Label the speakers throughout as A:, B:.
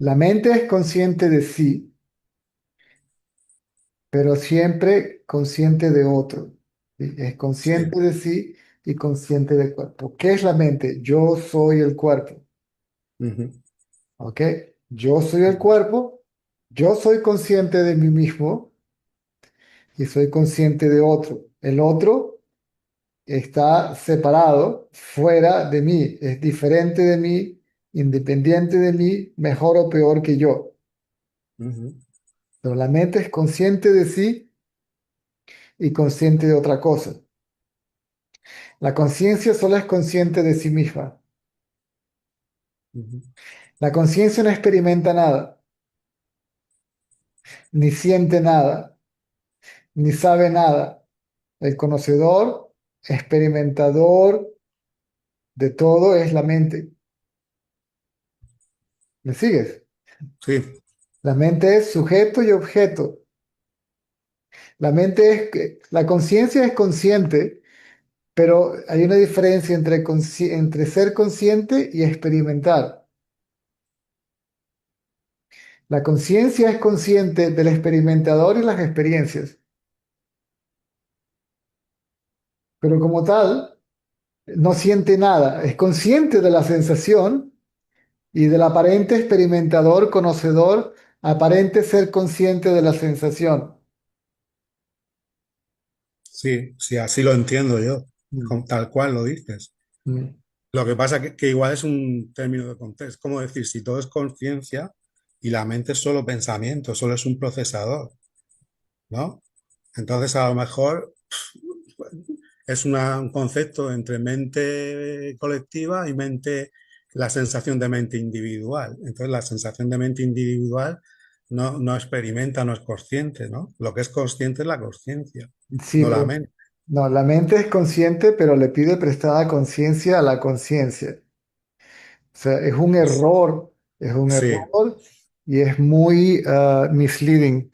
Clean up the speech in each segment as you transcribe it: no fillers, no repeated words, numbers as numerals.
A: La mente es consciente de sí, pero siempre consciente de otro. ¿Sí? Es
B: Sí.
A: consciente de sí y consciente del cuerpo. ¿Qué es la mente? Yo soy el cuerpo.
B: Ujú,
A: ¿Ok? Yo soy el cuerpo, yo soy consciente de mí mismo y soy consciente de otro. El otro está separado, fuera de mí, es diferente de mí, independiente de mí, mejor o peor que yo.
B: ujú,
A: Pero la mente es consciente de sí y consciente de otra cosa. La conciencia solo es consciente de sí misma.
B: ujú.
A: La conciencia no experimenta nada, ni siente nada, ni sabe nada. El conocedor, experimentador de todo es la mente. ¿Me sigues?
B: Sí,
A: La mente es sujeto y objeto. La mente la conciencia es consciente, pero hay una diferencia entre ser consciente y experimentar. La conciencia es consciente del experimentador y las experiencias, pero como tal, no siente nada. Es consciente de la sensación y del aparente experimentador, conocedor, aparente ser consciente de la sensación.
B: sí, sí, así lo entiendo yo,
A: Mm,
B: tal cual lo dices.
A: mm.
B: Lo que pasa que igual es un término de contexto. Es como decir, si todo es conciencia y la mente es solo pensamiento, solo es un procesador, ¿no? Entonces a lo mejor es un concepto entre mente colectiva y mente, la sensación de mente individual. Entonces la sensación de mente individual no experimenta, no es consciente, ¿no? Lo que es consciente es la conciencia,
A: Sí,
B: no la
A: pero
B: mente.
A: no, la mente es consciente, pero le pide prestada conciencia a la conciencia. O sea, es un
B: Sí,
A: error y es muy misleading.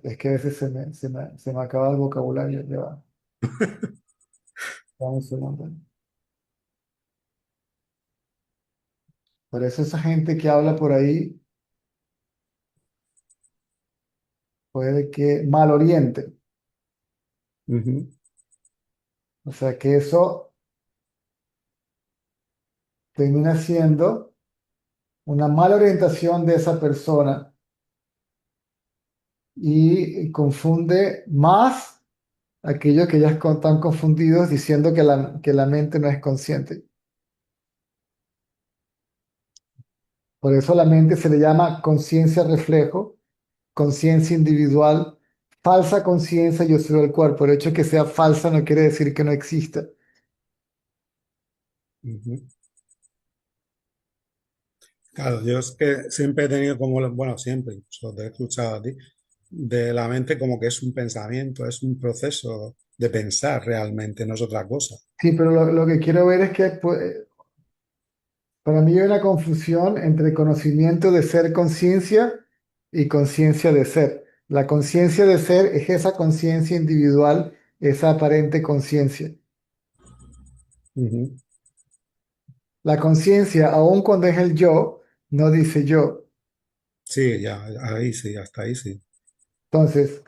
A: Es que a veces se me acaba el vocabulario. Ya va, dame un segundo. Por eso esa gente que habla por ahí puede que mal oriente.
B: ujú,
A: O sea, que eso termina siendo una mala orientación de esa persona y confunde más a aquellos que ya están confundidos diciendo que la mente no es consciente. Por eso la mente se le llama conciencia reflejo, conciencia individual, falsa conciencia yo soy el cuerpo. El hecho de que sea falsa no quiere decir que no exista.
B: ujú. Claro, yo es que siempre he tenido como, bueno, siempre, incluso te he escuchado a ti, de la mente como que es un pensamiento, es un proceso de pensar realmente, no es otra cosa.
A: Sí, pero lo que quiero ver es que pues, para mí hay una confusión entre conocimiento de ser conciencia y conciencia de ser. La conciencia de ser es esa conciencia individual, esa aparente conciencia.
B: Ujú.
A: La conciencia, aun cuando es el yo, no dice yo.
B: Sí, ya, ahí sí, hasta ahí sí.
A: Entonces,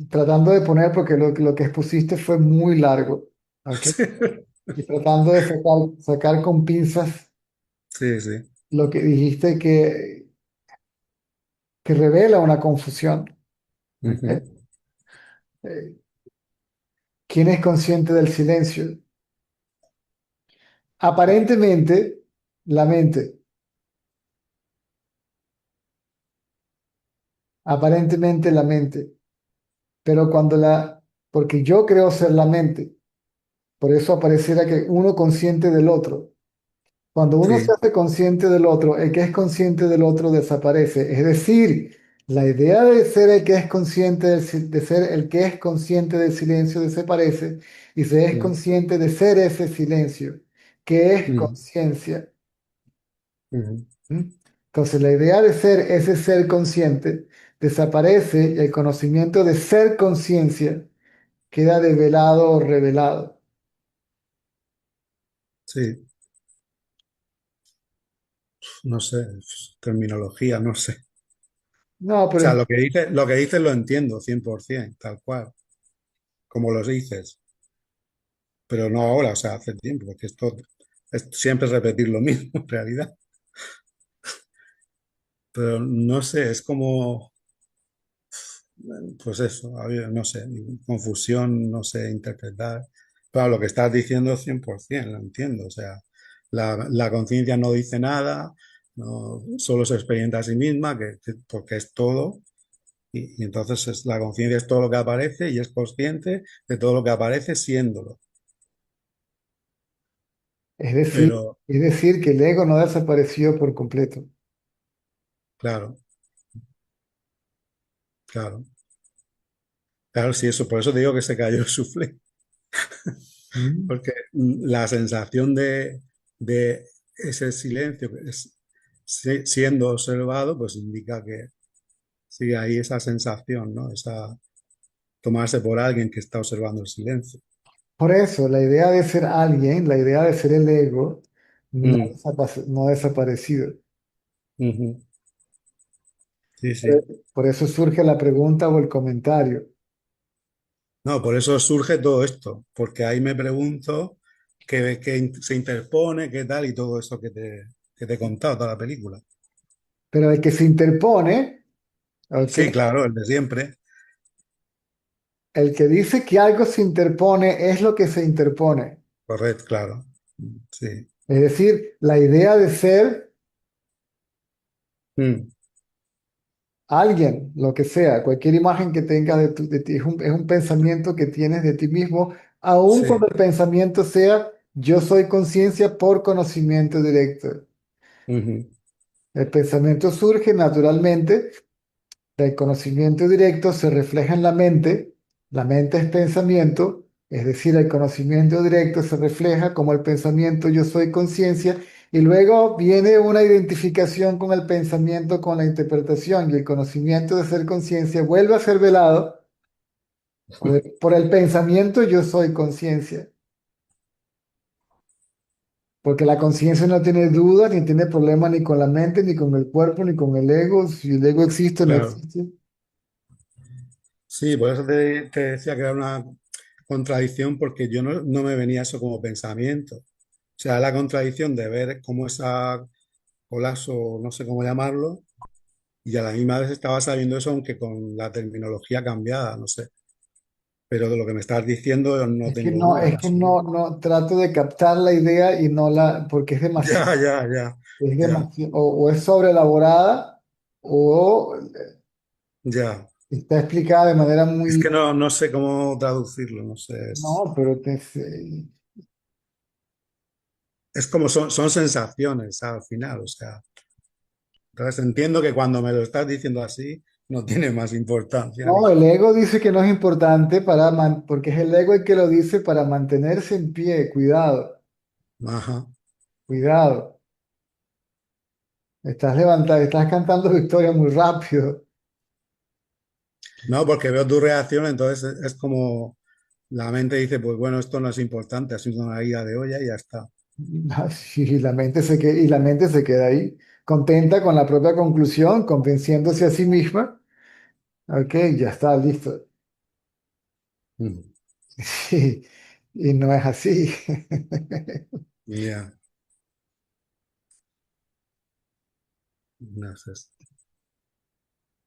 A: tratando de poner, porque lo que expusiste fue muy largo, ¿ok? Y tratando de sacar con pinzas
B: Sí, sí.
A: lo que dijiste que revela una confusión, ¿ok?
B: Ujú.
A: Eh, ¿Quién es consciente del silencio? Aparentemente, la mente. Aparentemente, la mente. Pero porque yo creo ser la mente, por eso apareciera que uno consciente del otro. Cuando uno se
B: Sí.
A: hace consciente del otro, el que es consciente del otro desaparece. Es decir, la idea de ser el que es consciente de ser el que es consciente del silencio desaparece y se es
B: Ujú.
A: consciente de ser ese silencio, que es
B: Ujú.
A: conciencia.
B: Ujú.
A: ¿Mm? Entonces, la idea de ser ese ser consciente desaparece y el conocimiento de ser conciencia queda develado o revelado.
B: Sí. no sé, terminología, no sé.
A: No,
B: O
A: pero
B: sea, lo que dices lo entiendo 100%, tal cual, como lo dices, pero no ahora, o sea, hace tiempo, porque esto es siempre repetir lo mismo en realidad. Pero no sé, es como, pues eso, no sé, confusión, no sé interpretar. Claro, lo que estás diciendo 100%, lo entiendo. O sea, la conciencia no dice nada, no, solo se experimenta a sí misma, porque es todo. Y entonces la conciencia es todo lo que aparece y es consciente de todo lo que aparece siéndolo.
A: es decir,
B: Pero,
A: es decir que el ego no desapareció por completo.
B: claro, claro, claro, sí, eso, por eso te digo que se cayó el suflé.
A: Mm.
B: Porque la sensación de ese silencio que es siendo observado, pues indica que sigue ahí esa sensación, ¿no? Esa tomarse por alguien que está observando el silencio.
A: Por eso, la idea de ser alguien, la idea de ser el ego,
B: Mm,
A: no ha desaparecido.
B: ujú. Sí, sí.
A: Por eso surge la pregunta o el comentario.
B: No, por eso surge todo esto, porque ahí me pregunto qué se interpone, qué tal y todo eso que te he contado, toda la película.
A: Pero el que se interpone, ¿ok?
B: Sí, claro, el de siempre.
A: El que dice que algo se interpone es lo que se interpone.
B: Correcto, claro. Sí.
A: Es decir, la idea de ser
B: Mm,
A: alguien, lo que sea, cualquier imagen que tengas de ti, es un pensamiento que tienes de ti mismo, aun cuando
B: sí.
A: el pensamiento sea yo soy conciencia por conocimiento directo.
B: Ujú,
A: El pensamiento surge naturalmente. El conocimiento directo se refleja en la mente es pensamiento, es decir, el conocimiento directo se refleja como el pensamiento yo soy conciencia, y luego viene una identificación con el pensamiento, con la interpretación, y el conocimiento de ser conciencia vuelve a ser velado por el pensamiento yo soy conciencia, porque la conciencia no tiene dudas, ni tiene problema ni con la mente, ni con el cuerpo, ni con el ego, si el ego existe o no
B: claro.
A: existe.
B: Sí, por eso te decía que era una contradicción, porque yo no me venía eso como pensamiento. O sea, la contradicción de ver cómo esa colapso, no sé cómo llamarlo, y a la misma vez estaba sabiendo eso, aunque con la terminología cambiada, no sé. Pero de lo que me estás diciendo no tengo duda en
A: Es que
B: absoluto.
A: no trato de captar la idea y no la, porque
B: Ya, ya, ya,
A: es
B: ya,
A: demasiado, o es sobreelaborada o
B: ya.
A: está explicada de manera
B: Es
A: muy,
B: que no sé cómo traducirlo, no sé.
A: no, pero
B: Es como son sensaciones al final, o sea. Entonces entiendo que cuando me lo estás diciendo así, no tiene más importancia
A: no, el ego dice que no es importante porque es el ego el que lo dice para mantenerse en pie, cuidado,
B: Ajá.
A: cuidado, estás levantando, estás cantando victoria muy rápido.
B: No, porque veo tu reacción, entonces es como la mente dice, pues bueno, esto no es importante, ha sido una ida de olla y ya está.
A: Y y la mente se queda ahí, contenta con la propia conclusión, convenciéndose a sí misma. Ok, ya está, listo.
B: Mm,
A: Sí, y no es así.
B: ya, no sé.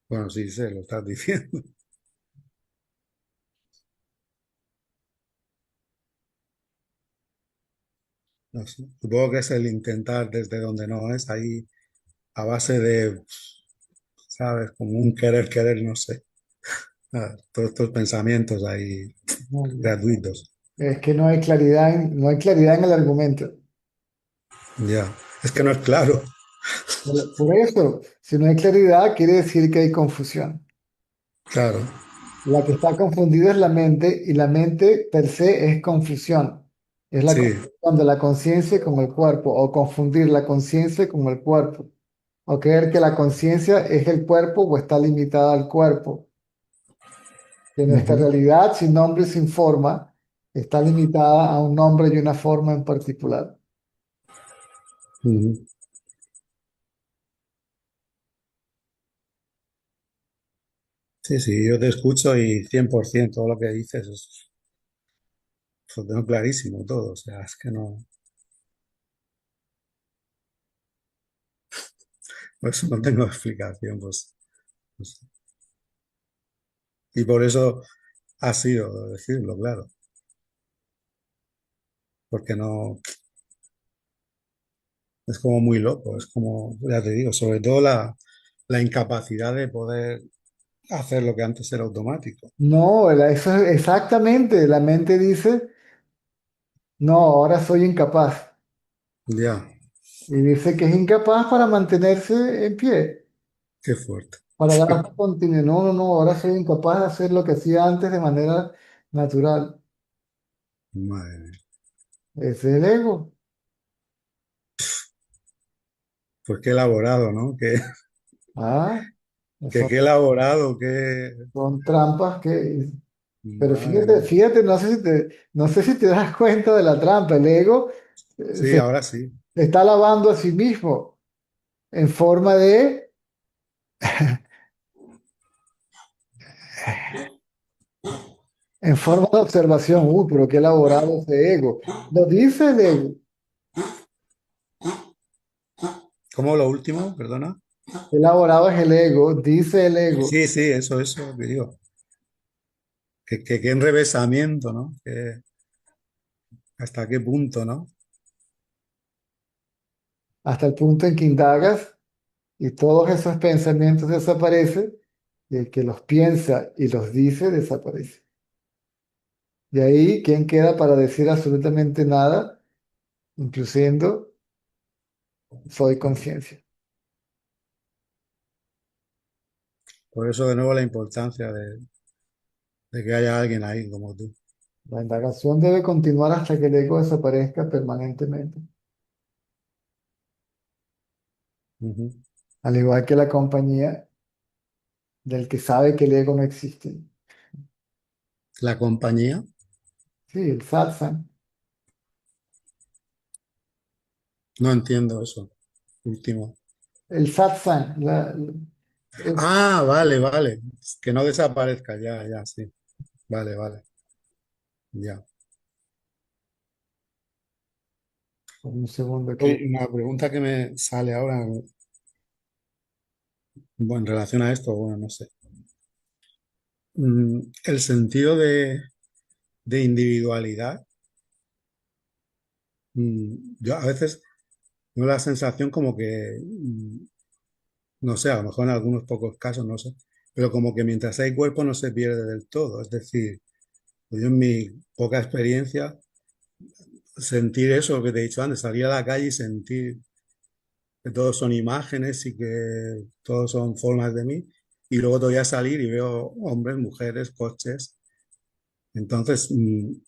B: Bueno, sí sé, lo estás diciendo. No sé. Supongo que es el intentar desde donde no es, ahí a base de, ¿sabes? Como un querer, querer, no sé. Todos estos pensamientos ahí gratuitos.
A: Es que no hay claridad no hay claridad en el argumento.
B: Ya. Es que no es claro.
A: Por eso, si no hay claridad, quiere decir que hay confusión.
B: Claro.
A: La que está confundida es la mente y la mente per se es confusión. Es la
B: Sí.
A: confusión de la conciencia con el cuerpo o confundir la conciencia con el cuerpo o creer que la conciencia es el cuerpo o está limitada al cuerpo. Que nuestra
B: Ujú,
A: realidad sin nombre y sin forma está limitada a un nombre y una forma en particular.
B: ujú. Sí, sí, yo te escucho y 100% todo lo que dices lo tengo clarísimo todo. O sea, es que no, por eso no tengo explicación, pues. No sé. Y por eso ha sido decirlo, claro, porque no, es como muy loco, es como, ya te digo, sobre todo la incapacidad de poder hacer lo que antes era automático.
A: No, eso es exactamente, la mente dice, no, ahora soy incapaz.
B: Ya,
A: Y dice que es incapaz para mantenerse en pie,
B: qué fuerte.
A: para dar continuidad. No, no, no, ahora soy incapaz de hacer lo que hacía antes de manera natural.
B: Madre mía.
A: Ese es el ego.
B: Pues qué elaborado, ¿no?
A: Ah,
B: Qué
A: son,
B: elaborado, qué...
A: son trampas que... Pero
B: Madre
A: fíjate,
B: mía.
A: fíjate, no sé si te das cuenta de la trampa. El ego
B: Sí,
A: se
B: ahora sí.
A: está lavando a sí mismo en forma en forma de observación. Uy, pero qué elaborado ese ego. Lo dice el ego.
B: ¿Cómo lo último? Perdona.
A: Qué elaborado es el ego, dice el ego.
B: Sí, sí, eso que digo. Qué enrevesamiento, ¿no? Hasta qué punto, ¿no?
A: Hasta el punto en que indagas y todos esos pensamientos desaparecen y el que los piensa y los dice desaparece. Y ahí, ¿quién queda para decir absolutamente nada, incluyendo soy conciencia?
B: Por eso de nuevo la importancia de que haya alguien ahí como tú.
A: La indagación debe continuar hasta que el ego desaparezca permanentemente,
B: Ujú.
A: al igual que la compañía del que sabe que el ego no existe.
B: La compañía,
A: Sí, el satsang.
B: no entiendo eso. Último.
A: El satsang, es,
B: Ah, vale, vale. Que no desaparezca, ya, ya, sí. Vale, vale, ya.
A: un segundo aquí.
B: Oye, una pregunta que me sale ahora, bueno, en relación a esto, bueno, no sé. El sentido de individualidad, yo a veces tengo la sensación como que, no sé, a lo mejor en algunos pocos casos, no sé, pero como que mientras hay cuerpo no se pierde del todo. Es decir, yo en mi poca experiencia, sentir eso, lo que te he dicho antes, salir a la calle y sentir que todos son imágenes y que todos son formas de mí. Y luego te voy a salir y veo hombres, mujeres, coches. Entonces, en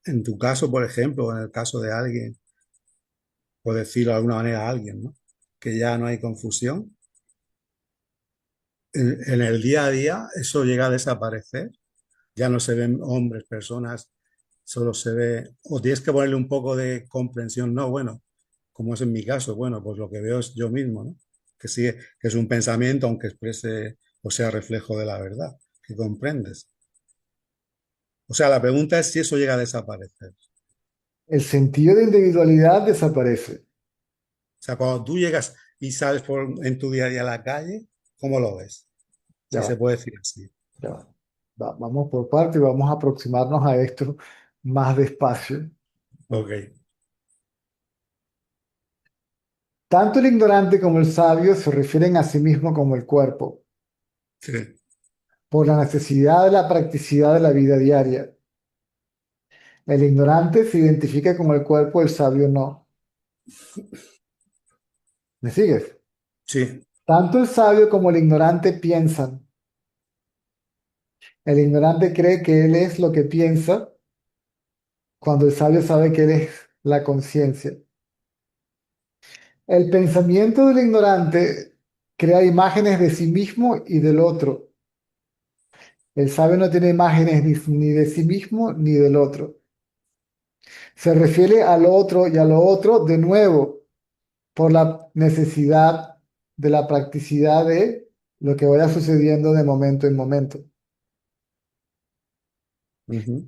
B: en tu caso, por ejemplo, o en el caso de alguien, por decirlo de alguna manera a alguien, ¿no? Que ya no hay confusión. En el día a día eso llega a desaparecer. Ya no se ven hombres, personas, solo se ve, o tienes que ponerle un poco de comprensión, no, bueno, como es en mi caso, bueno, pues lo que veo es yo mismo, ¿no? Que sí, que es un pensamiento, aunque exprese o sea reflejo de la verdad, que comprendes. O sea, la pregunta es si eso llega a desaparecer. O
A: El sentido de individualidad desaparece.
B: sea, cuando tú llegas y sales en tu día a día a la calle, ¿cómo lo ves?
A: Ya
B: Si
A: va,
B: se puede decir así.
A: ya va. Vamos por parte y vamos a aproximarnos a esto más despacio.
B: Ok,
A: Tanto el ignorante como el sabio se refieren a sí mismo como el cuerpo,
B: sí,
A: por la necesidad de la practicidad de la vida diaria. El ignorante se identifica como el cuerpo, el sabio no. ¿Me sigues?
B: sí,
A: Tanto el sabio como el ignorante piensan. El ignorante cree que él es lo que piensa, cuando el sabio sabe que él es la conciencia. El pensamiento del ignorante crea imágenes de sí mismo y del otro. El sabio no tiene imágenes ni de sí mismo ni del otro. Se refiere al otro y a lo otro de nuevo por la necesidad de la practicidad de lo que vaya sucediendo de momento en momento.
B: Ujú.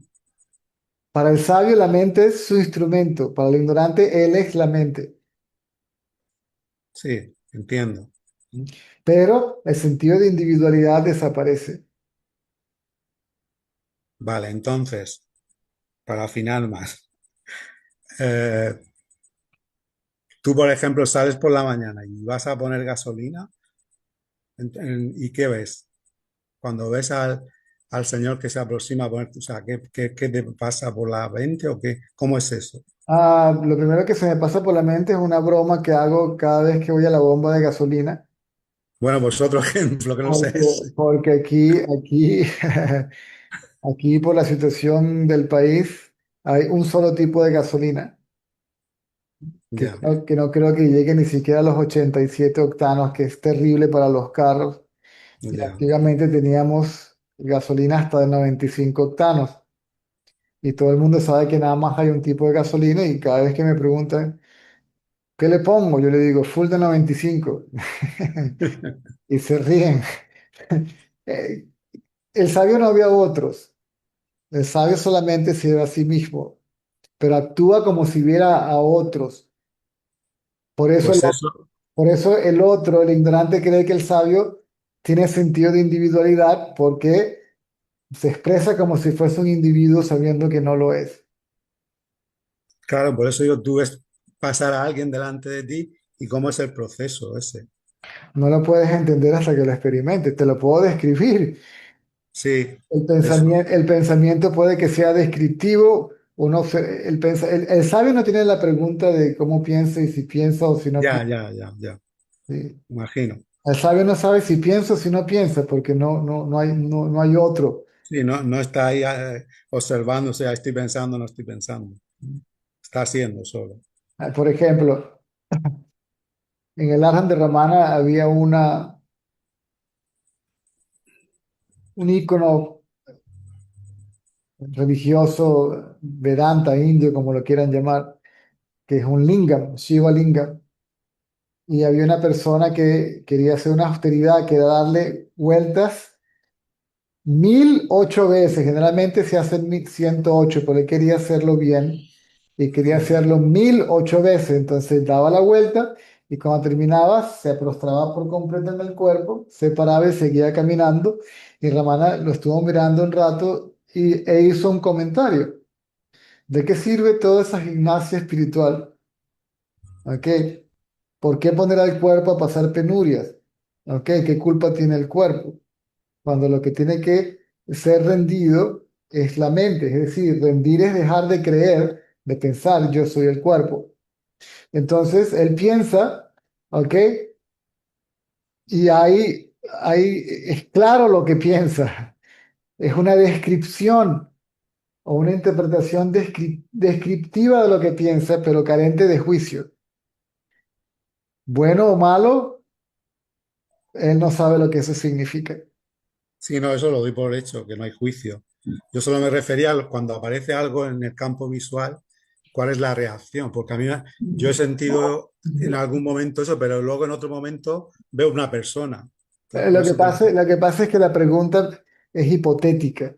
A: Para el sabio la mente es su instrumento, para el ignorante él es la mente.
B: Sí, entiendo.
A: Pero el sentido de individualidad desaparece.
B: Vale, entonces, para afinar más, eh, tú, por ejemplo, sales por la mañana y vas a poner gasolina, ¿y qué ves? Cuando ves al señor que se aproxima a poner, o sea, ¿qué te pasa por la mente o qué? ¿Cómo es eso?
A: Lo primero que se me pasa por la mente es una broma que hago cada vez que voy a la bomba de gasolina,
B: Bueno, pues otro ejemplo que no sé
A: porque,
B: es.
A: porque aquí por la situación del país hay un solo tipo de gasolina,
B: Ya,
A: que no creo que llegue ni siquiera a los 87 octanos, que es terrible para los carros. Y
B: ya.
A: antiguamente teníamos gasolina hasta de 95 octanos. Y todo el mundo sabe que nada más hay un tipo de gasolina y cada vez que me preguntan, ¿qué le pongo? Yo le digo, full de 95. Y se ríen. Eh, El sabio no ve a otros. El sabio solamente se ve a sí mismo, pero actúa como si viera a otros. Por eso
B: Pues eso,
A: por eso el otro, el ignorante, cree que el sabio tiene sentido de individualidad porque se expresa como si fuese un individuo sabiendo que no lo es.
B: claro, por eso digo, tú ves pasar a alguien delante de ti y cómo es el proceso ese.
A: No lo puedes entender hasta que lo experimentes. Te lo puedo describir.
B: Sí, eso,
A: El pensamiento puede que sea descriptivo. El sabio no tiene la pregunta de cómo piensa y si piensa o si no
B: ya,
A: piensa.
B: ya, ya, ya,
A: ¿Sí?
B: imagino.
A: El sabio no sabe si piensa o si no piensa porque no hay otro.
B: Sí, no, no está ahí observando, o sea, estoy pensando, no estoy pensando. Está haciendo solo.
A: Por ejemplo, en el Arhan de Ramana había un ícono religioso, Vedanta, indio, como lo quieran llamar, que es un lingam, Shiva Lingam. Y había una persona que quería hacer una austeridad, que era darle vueltas 1008 veces. Generalmente se hacen 1108, pero él quería hacerlo bien y quería
B: Mm.
A: hacerlo 1008 veces. Entonces daba la vuelta y cuando terminaba se prostraba por completo en el cuerpo, se paraba y seguía caminando. Y Ramana lo estuvo mirando un rato e hizo un comentario. ¿De qué sirve toda esa gimnasia espiritual? ¿Ok? ¿Por qué poner al cuerpo a pasar penurias? ¿Ok? ¿Qué culpa tiene el cuerpo? Cuando lo que tiene que ser rendido es la mente, es decir, rendir es dejar de creer, de pensar, yo soy el cuerpo. Entonces, él piensa, ¿ok? Y ahí es claro lo que piensa. Es una descripción o una interpretación descriptiva de lo que piensa, pero carente de juicio. Bueno o malo, él no sabe lo que eso significa.
B: Sí, no, eso lo doy por hecho, que no hay juicio. Yo solo me refería cuando aparece algo en el campo visual, cuál es la reacción, porque a mí yo he sentido en algún momento eso, pero luego en otro momento veo una persona. Entonces, por
A: Lo que
B: eso te
A: pasa,
B: decía,
A: lo que pasa es que la pregunta es hipotética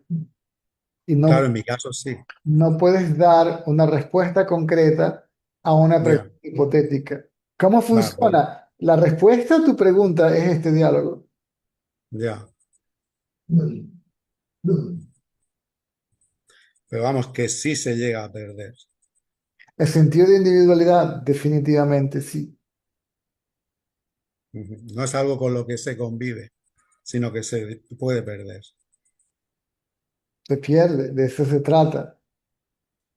A: y
B: claro,
A: no,
B: en mi caso sí,
A: no puedes dar una respuesta concreta a una
B: ya,
A: pregunta hipotética. ¿Cómo
B: vale, vale,
A: funciona? La respuesta a tu pregunta es este diálogo.
B: ya. Pero vamos, que sí se llega a perder.
A: El sentido de individualidad, definitivamente sí,
B: Ujú. No es algo con lo que se convive, sino que se puede perder.
A: se pierde, de eso se trata,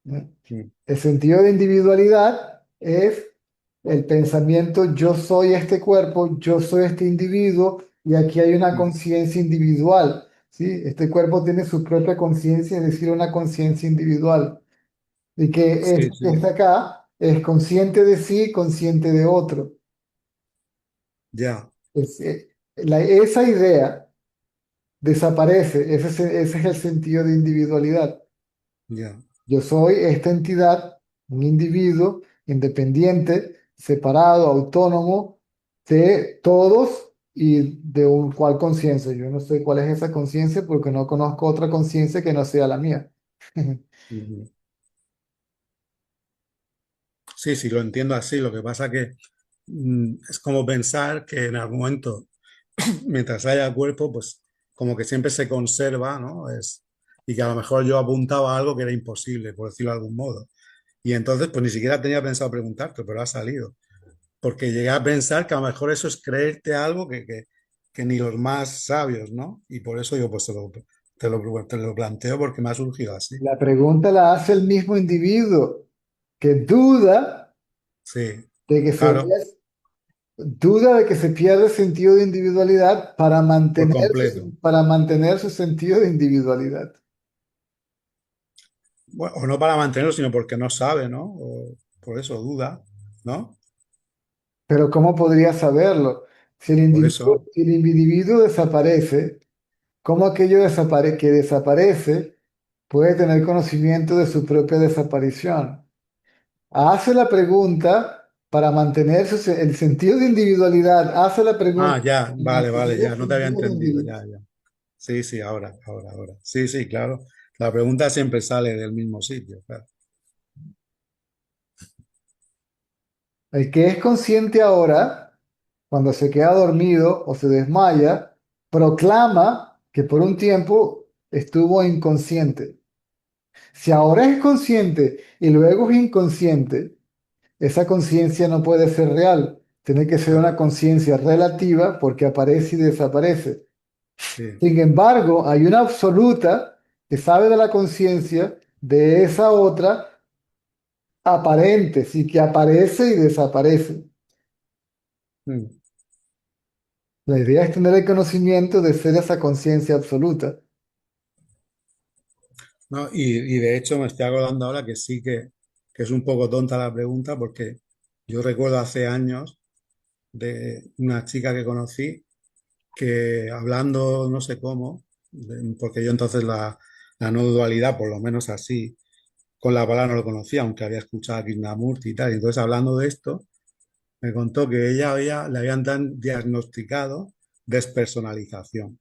A: ¿no?
B: Mm.
A: El sentido de individualidad es el pensamiento, yo soy este cuerpo, yo soy este individuo y aquí hay una
B: Mm.
A: conciencia individual, ¿sí? Este cuerpo tiene su propia conciencia, es decir, una conciencia individual. Y que
B: Sí, sí,
A: está acá es consciente de sí, consciente de otro.
B: ya,
A: Esa idea desaparece, ese es el sentido de individualidad.
B: ya,
A: Yo soy esta entidad, un individuo independiente, separado, autónomo de todos, y de cuál conciencia. Yo no sé cuál es esa conciencia porque no conozco otra conciencia que no sea la mía.
B: Ujú. Sí, sí, lo entiendo así. Lo que pasa que es como pensar que en algún momento, mientras haya cuerpo, pues como que siempre se conserva, ¿no? Y que a lo mejor yo apuntaba a algo que era imposible, por decirlo de algún modo. Y entonces, pues ni siquiera tenía pensado preguntarte, pero ha salido. Porque llegué a pensar que a lo mejor eso es creerte algo que ni los más sabios, ¿no? Y por eso yo pues te lo planteo porque me ha surgido así.
A: La pregunta la hace el mismo individuo que
B: Sí,
A: de que se
B: claro,
A: duda de que se pierde el sentido de individualidad
B: por completo.
A: para mantener su sentido de individualidad.
B: Bueno, o no para mantenerlo, sino porque no sabe, ¿no? O por eso duda, ¿no?
A: Pero ¿cómo podría saberlo?
B: Por eso,
A: Si el individuo desaparece, ¿cómo aquello que desaparece puede tener conocimiento de su propia desaparición? Hace la pregunta para mantener el sentido de individualidad. Hace la pregunta
B: ya,
A: para
B: vale, vale,
A: mantener el
B: ya, no te había
A: sentido de
B: entendido,
A: individualidad.
B: ya, ya. Sí, sí, ahora. Sí, sí, claro. La pregunta siempre sale del mismo sitio, claro.
A: El que es consciente ahora, cuando se queda dormido o se desmaya, proclama que por un tiempo estuvo inconsciente. Si ahora es consciente y luego es inconsciente, esa conciencia no puede ser real. Tiene que ser una
B: Claro,
A: conciencia relativa porque aparece y desaparece.
B: sí.
A: Sin embargo, hay una absoluta que sabe de la conciencia de esa otra aparente, sí, que aparece y desaparece.
B: Mm.
A: La idea es tener el conocimiento de ser esa conciencia absoluta.
B: No, y de hecho me estoy acordando ahora que sí que es un poco tonta la pregunta porque yo recuerdo hace años de una chica que conocí que hablando no sé cómo, porque yo entonces la no dualidad, por lo menos así, con la palabra no lo conocía, aunque había escuchado a Krishnamurti y tal, y entonces hablando de esto, me contó que le habían diagnosticado despersonalización.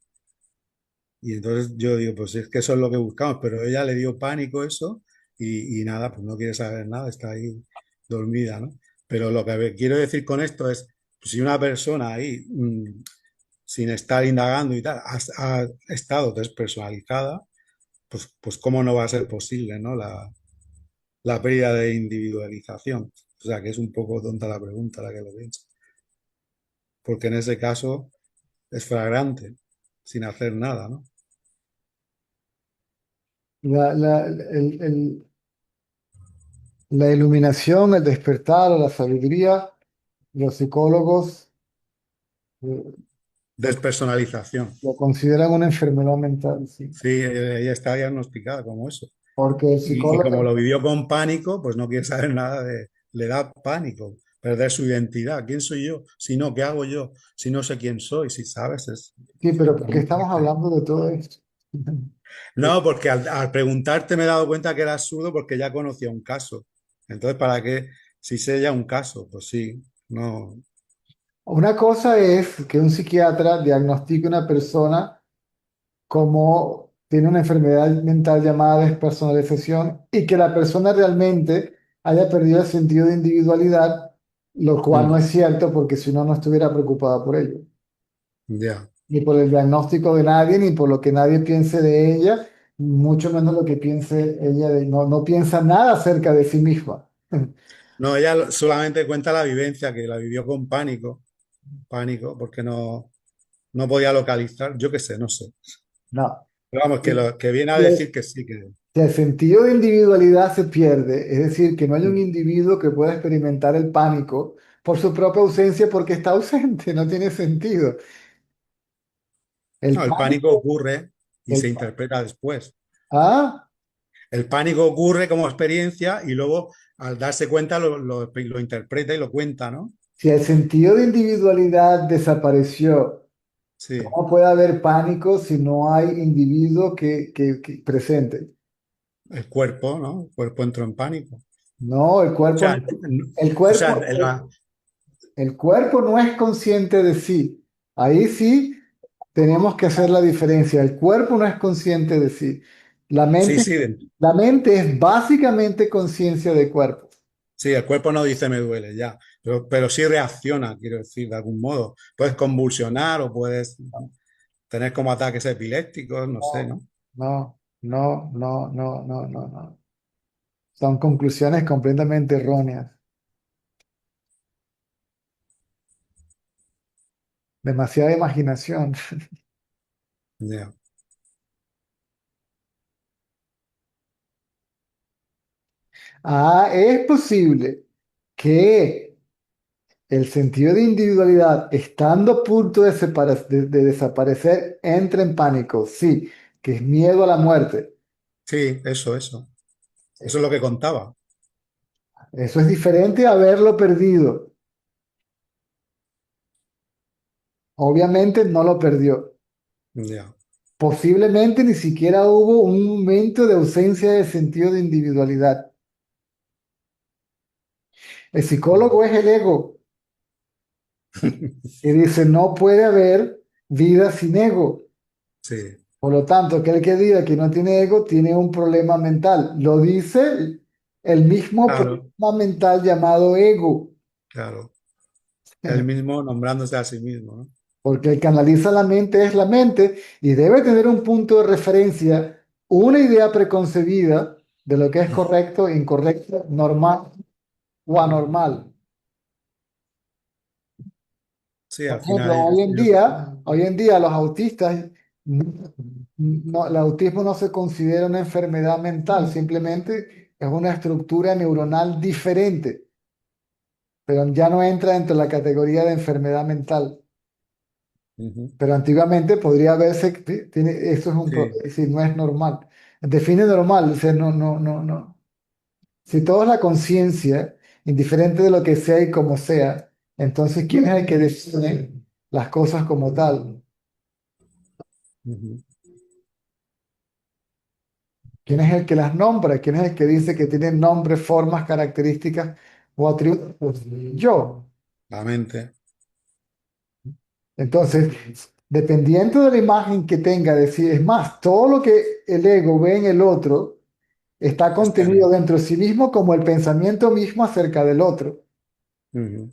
B: Y entonces yo digo, pues es que eso es lo que buscamos, pero ella le dio pánico eso y nada, pues no quiere saber nada, está ahí dormida, ¿no? Pero lo que quiero decir con esto es, pues si una persona ahí, sin estar indagando y tal, ha estado despersonalizada, pues cómo no va a ser posible, ¿no? La pérdida de individualización. O sea que es un poco tonta la pregunta la que lo pienso, porque en ese caso es flagrante, sin hacer nada, ¿no?
A: La, la, la iluminación, el despertar o la sabiduría, los psicólogos eh,
B: Despersonalización.
A: lo consideran una enfermedad mental, sí.
B: Sí, ella está diagnosticada como eso.
A: Porque el
B: Y como
A: psicólogo,
B: lo vivió con pánico, pues no quiere saber nada le da pánico, perder su identidad. ¿Quién soy yo? Si no, ¿qué hago yo? Si no sé quién soy, si sabes,
A: sí, pero ¿por qué
B: muy
A: estamos
B: fuerte.
A: hablando de todo esto?
B: No, porque al preguntarte me he dado cuenta que era absurdo porque ya conocía un caso. Entonces, ¿para qué? Si sé ya un caso, pues sí, no.
A: Una cosa es que un psiquiatra diagnostique a una persona como tiene una enfermedad mental llamada despersonalización y que la persona realmente haya perdido el sentido de individualidad, lo cual no
B: Mm,
A: es cierto porque si no, no estuviera preocupada por ello,
B: ya.
A: ni por el diagnóstico de nadie, ni por lo que nadie piense de ella, mucho menos lo que piense ella de, no, no piensa nada acerca de sí misma.
B: No, ella solamente cuenta la vivencia, que la vivió con pánico, porque no podía localizar, yo qué sé, no sé.
A: No.
B: Pero vamos,
A: Si
B: que viene a
A: el
B: decir que sí, que
A: si el sentido de individualidad se pierde, es decir, que no hay un
B: mm,
A: individuo que pueda experimentar el pánico por su propia ausencia porque está ausente, no tiene sentido. El
B: no, el pánico
A: pánico,
B: ocurre y se
A: el,
B: interpreta después.
A: ah,
B: El pánico ocurre como experiencia y luego al darse cuenta lo interpreta y lo cuenta, ¿no?
A: si el sentido de individualidad desapareció,
B: Sí,
A: ¿cómo puede haber pánico si no hay individuo que presente?
B: el cuerpo, ¿no? El cuerpo entró en pánico.
A: No,
B: O sea,
A: el
B: o sea,
A: cuerpo, el cuerpo no es consciente de sí. Ahí sí tenemos que hacer la diferencia. El cuerpo no es consciente de sí. La
B: Sí,
A: mente,
B: sí,
A: la mente es básicamente conciencia de cuerpo.
B: sí, el cuerpo no dice me duele ya, pero sí reacciona, quiero decir, de algún modo. Puedes convulsionar o puedes tener como ataques epilépticos, no sé,
A: No,
B: ¿no?
A: no, no, no, no, no, no, no. Son conclusiones completamente erróneas. Demasiada imaginación.
B: Ya.
A: Ah, es posible que el sentido de individualidad, estando a punto de desaparecer, entre en pánico. Sí, que es miedo a la muerte.
B: Sí, eso. Eso es lo que contaba.
A: Eso es diferente a haberlo perdido. Obviamente no lo perdió.
B: Ya.
A: Posiblemente ni siquiera hubo un momento de ausencia de sentido de individualidad. El psicólogo es el ego y dice, no puede haber vida sin ego.
B: Sí,
A: Por lo tanto, aquel que diga que no tiene ego tiene un problema mental. Lo dice el mismo
B: claro,
A: problema mental llamado ego,
B: claro. Él mismo nombrándose a sí mismo, ¿no?
A: porque el que analiza la mente es la mente y debe tener un punto de referencia, una idea preconcebida de lo que es correcto, incorrecto, normal o anormal.
B: Sí,
A: Por
B: al final
A: ejemplo, hoy en día los autistas, el autismo no se considera una enfermedad mental, simplemente es una estructura neuronal diferente, pero ya no entra dentro de la categoría de enfermedad mental.
B: ujú,
A: Pero antiguamente podría verse, que eso es un
B: sí,
A: problema, si no es normal. Define normal, o sea, no, no, no, no. Si todo es la conciencia, indiferente de lo que sea y como sea, entonces ¿quién es el que define las cosas como tal?
B: ujú,
A: ¿Quién es el que las nombra? ¿Quién es el que dice que tienen nombres, formas, características o atributos? Yo.
B: la mente.
A: Entonces, dependiendo de la imagen que tenga, decir, es más, todo lo que el ego ve en el otro está
B: Está en
A: contenido
B: él.
A: dentro de sí mismo como el pensamiento mismo acerca del otro.
B: Ujú.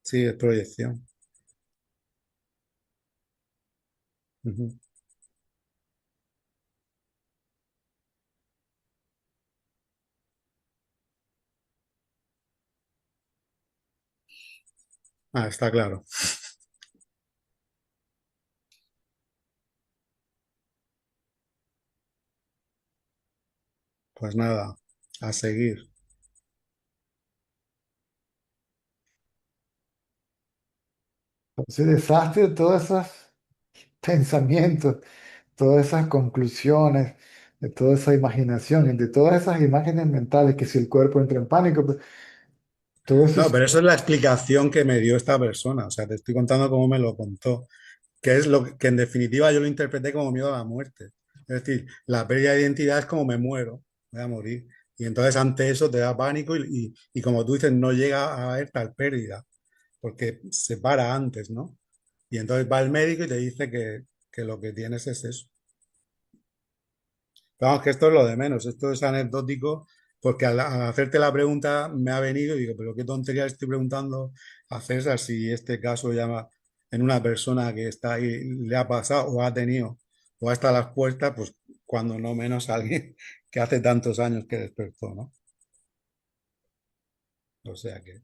B: Sí, es proyección. Ujú. Ah, está claro. Pues nada, a seguir.
A: Entonces, desastre de todos esos pensamientos, todas esas conclusiones, de toda esa imaginación, de todas esas imágenes mentales, que si el cuerpo entra en pánico, pues, todo eso
B: No,
A: es
B: pero eso es la explicación que me dio esta persona. O sea, te estoy contando cómo me lo contó. Que es lo que en definitiva yo lo interpreté como miedo a la muerte. Es decir, la pérdida de identidad es como me muero, voy a morir. Y entonces ante eso te da pánico y como tú dices, no llega a haber tal pérdida, porque se para antes, ¿no? Y entonces va el médico y te dice que lo que tienes es eso. Vamos, que esto es lo de menos, esto es anecdótico, porque al hacerte la pregunta me ha venido y digo, pero qué tontería le estoy preguntando a César si este caso llama en una persona que está ahí, le ha pasado o ha tenido o hasta las puertas, pues cuando no menos a alguien que hace tantos años que despertó, ¿no? O sea que,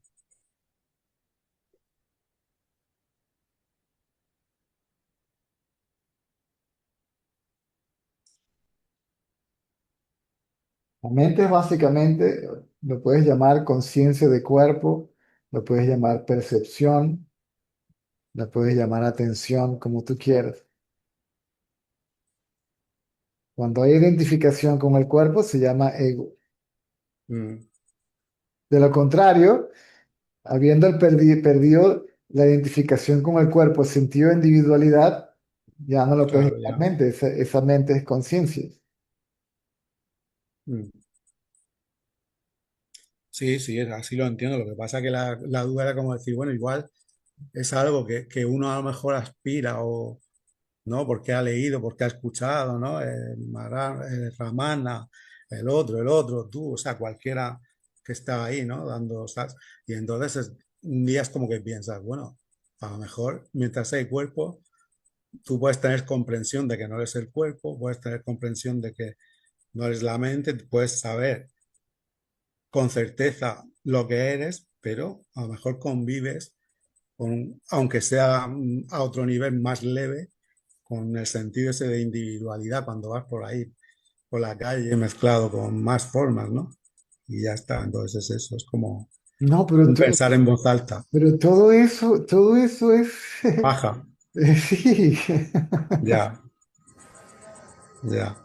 A: la mente es básicamente, lo puedes llamar conciencia de cuerpo, lo puedes llamar percepción, lo puedes llamar atención, como tú quieras. Cuando hay identificación con el cuerpo se llama ego.
B: mm,
A: De lo contrario, habiendo perdido la identificación con el cuerpo, el sentido de individualidad, ya no lo puedes
B: claro,
A: llamar
B: ya.
A: mente, esa mente es conciencia.
B: Mm. Sí, sí, así lo entiendo. Lo que pasa es que la duda era como decir, bueno, igual. es algo que uno a lo mejor aspira o, ¿no? Porque ha leído, porque ha escuchado, ¿no? El Ramana, el otro, tú, o sea, cualquiera que está ahí, ¿no? Dando, ¿sabes? Y entonces un día es como que piensas, bueno, a lo mejor mientras hay cuerpo, tú puedes tener comprensión de que no eres el cuerpo, puedes tener comprensión de que no eres la mente, puedes saber con certeza lo que eres, pero a lo mejor convives con, aunque sea a otro nivel más leve, con el sentido ese de individualidad cuando vas por ahí, por la calle, mezclado con más formas, ¿no? Y ya está, entonces es eso, es como
A: No,
B: un pensar en voz alta.
A: pero todo eso es,
B: Paja,
A: sí.
B: ya, ya,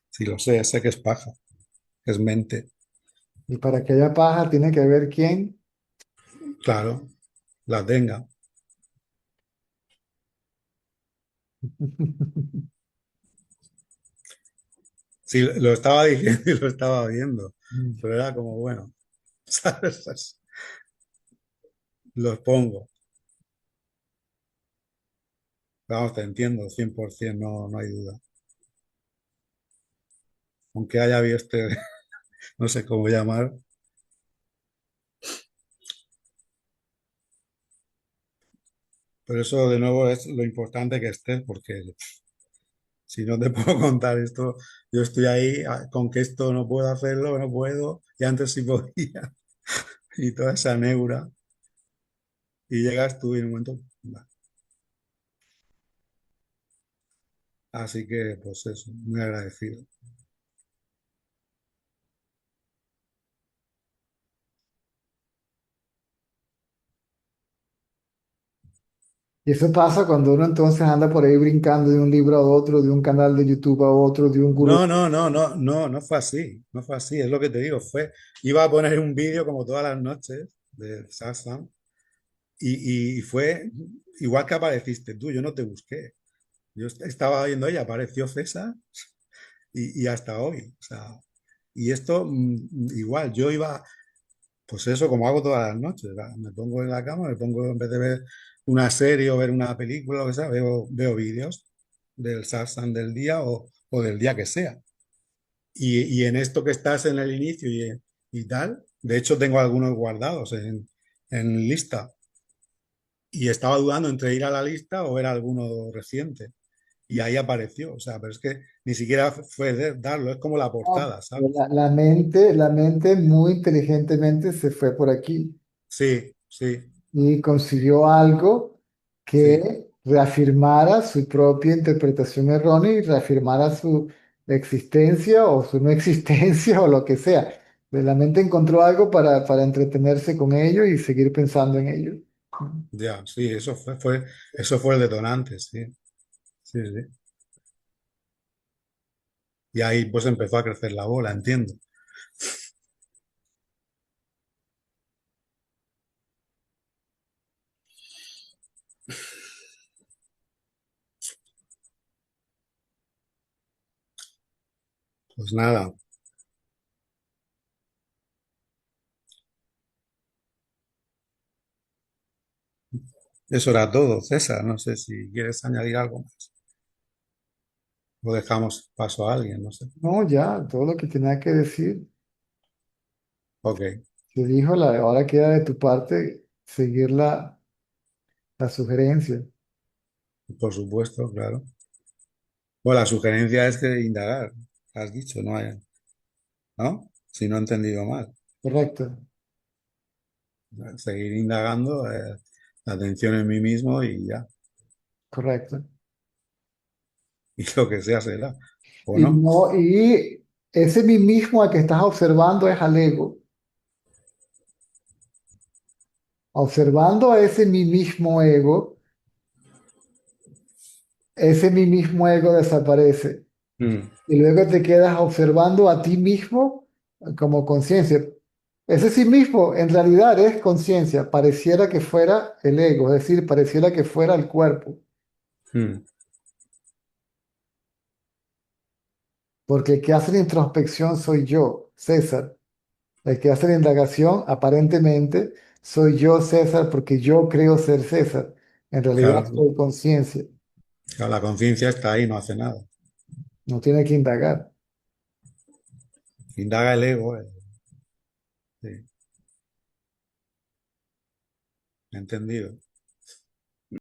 B: sí lo sé, sé que es paja, es mente,
A: Y para que haya paja tiene que haber quién.
B: claro, la tenga. Sí, lo estaba diciendo y lo estaba viendo, pero era como, bueno, ¿sabes? Los pongo. Vamos, te entiendo, 100%, no, no hay duda. Aunque haya habido este, no sé cómo llamar, pero eso de nuevo es lo importante que estés, porque si no te puedo contar esto, yo estoy ahí con que esto no puedo hacerlo, no puedo, y antes sí podía, y toda esa neura, y llegas tú y en un momento, va. Así que, pues eso, muy agradecido.
A: Y eso pasa cuando uno entonces anda por ahí brincando de un libro a otro, de un canal de YouTube a otro, de un gurú.
B: No, no, no, no, no, no fue así, no fue así, es lo que te digo, iba a poner un vídeo como todas las noches de Satsang, y fue igual que apareciste tú, yo no te busqué. Yo estaba viendo ella, apareció César y hasta hoy. O sea, y esto igual, yo iba, pues eso como hago todas las noches. Me pongo en la cama, me pongo en vez de ver una serie o ver una película, lo que sea, veo vídeos del satsang del día o del día que sea. Y en esto que estás en el inicio y tal, de hecho tengo algunos guardados en lista. Y estaba dudando entre ir a la lista o ver alguno reciente. Y ahí apareció. O sea, pero es que ni siquiera fue darlo, es como la
A: No,
B: portada,
A: pero
B: ¿sabes?
A: la mente muy inteligentemente se fue por aquí
B: Sí, sí,
A: y consiguió algo
B: sí,
A: que reafirmara su propia interpretación errónea y reafirmara su existencia o su no existencia o lo que sea. La mente encontró algo para entretenerse con ello y seguir pensando en ello.
B: ya, sí, eso fue el detonante, sí, sí, sí. Y ahí pues empezó a crecer la bola, entiendo. Pues nada, eso era todo, César. No sé si quieres añadir algo más o dejamos paso a alguien, no sé.
A: No, ya, todo lo que tenía que decir
B: Ok,
A: se dijo, ahora queda de tu parte seguir la sugerencia.
B: por supuesto, claro. Bueno, la sugerencia es que indagar, has dicho, no hay, ¿no? Si no he entendido mal.
A: Correcto,
B: Seguir indagando, la atención en mí mismo y ya.
A: correcto.
B: Y lo que sea será, ¿o
A: Y
B: no?
A: no, y ese mí mismo al que estás observando es al ego. Observando a ese mí mismo ego, ese mí mismo ego desaparece.
B: Mm,
A: Y luego te quedas observando a ti mismo como conciencia. Ese sí mismo en realidad es conciencia. Pareciera que fuera el ego, es decir, pareciera que fuera el cuerpo.
B: mm,
A: Porque el que hace la introspección soy yo, César. El que hace la indagación, aparentemente, soy yo César porque yo creo ser César. En realidad
B: Claro,
A: soy conciencia,
B: claro, la conciencia está ahí, no hace nada.
A: no tiene que indagar.
B: Indaga el ego. Sí, entendido.